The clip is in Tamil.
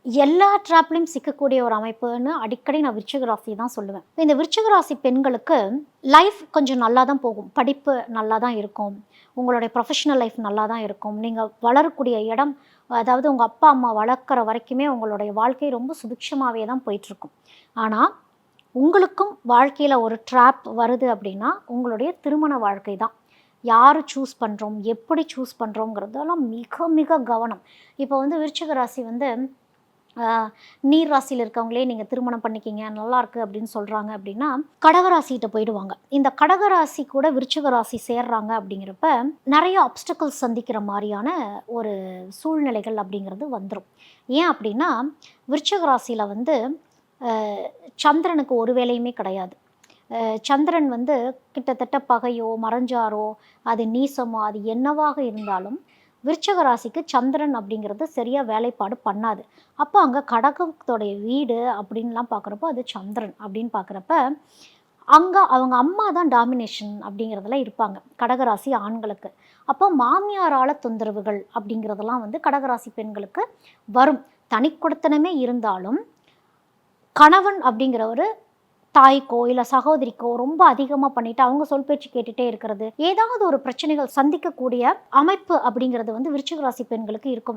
எல்லா ட்ராப்லையும் சிக்கக்கூடிய ஒரு அமைப்புன்னு அடிக்கடி நான் விருச்சிக ராசி தான் சொல்லுவேன். இந்த விருச்சிக ராசி பெண்களுக்கு லைஃப் கொஞ்சம் நல்லா தான் போகும். படிப்பு நல்லா தான் இருக்கும். உங்களுடைய ப்ரொஃபஷனல் லைஃப் நல்லா தான் இருக்கும். நீங்க வளரக்கூடிய இடம், அதாவது உங்க அப்பா, அம்மா வளர்க்குற வரைக்குமே உங்களுடைய வாழ்க்கை ரொம்ப சுபிட்சமாவே தான் போயிட்டுருக்கும். ஆனா, உங்களுக்கும் வாழ்க்கையில ஒரு ட்ராப் வருது அப்படின்னா, உங்களுடைய திருமண வாழ்க்கை தான். யாரு சூஸ் பண்றோம், எப்படி சூஸ் பண்றோங்கிறதெல்லாம் மிக மிக கவனம். இப்போ வந்து விருச்சிக ராசி வந்து ஆ, நீர் ராசியில இருக்கவங்களே நீங்க திருமணம் பண்ணிக்கிங்க, நல்லாயிருக்கு அப்படின்னு சொல்றாங்க அப்படின்னா, கடகராசிகிட்ட போயிடுவாங்க. இந்த கடகராசி கூட விருச்சிக ராசி சேர்றாங்க அப்படிங்கிறப்ப, நெறைய ஆப்ஸ்டக்கிள்ஸ் சந்திக்கிற மாரியான ஒரு சூழ்நிலைகள் அப்படிங்கிறது வந்துரும். ஏன் அப்படின்னா, விருச்சிக ராசியில வந்து அ சந்திரனுக்கு ஒரு வேலையுமே கிடையாது. சந்திரன் வந்து கிட்டத்தட்ட பகையோ, மறைஞ்சாரோ, அது நீசமோ, அது என்னவாக இருந்தாலும், விருச்சிக ராசிக்கு சந்திரன் அப்படிங்கிறது சரியா வேலைப்பாடு பண்ணாது. அப்போ அங்க கடகத்தோடைய வீடு அப்படின்லாம் பார்க்குறப்போ, அது சந்திரன் அப்படின்னு பார்க்குறப்ப, அங்க அவங்க அம்மா தான் டாமினேஷன் அப்படிங்கிறதுல இருப்பாங்க. கடகராசி ஆண்களுக்கு. அப்போ மாமியாரால தொந்தரவுகள் அப்படிங்கிறதெல்லாம் வந்து கடகராசி பெண்களுக்கு வரும். தனிக்குடித்தனமே இருந்தாலும், கணவன் அப்படிங்கிறவரு தாய்க்கோ, இல்ல சகோதரிக்கோ ரொம்ப அதிகமா பண்ணிட்டு, அவங்க சொல் பேச்சு கேட்டுட்டே இருக்கிறது. ஏதாவது ஒரு பிரச்சனைகள் சந்திக்கக்கூடிய அமைப்பு அப்படிங்கிறது வந்து விருச்சிக ராசி பெண்களுக்கு இருக்கும்.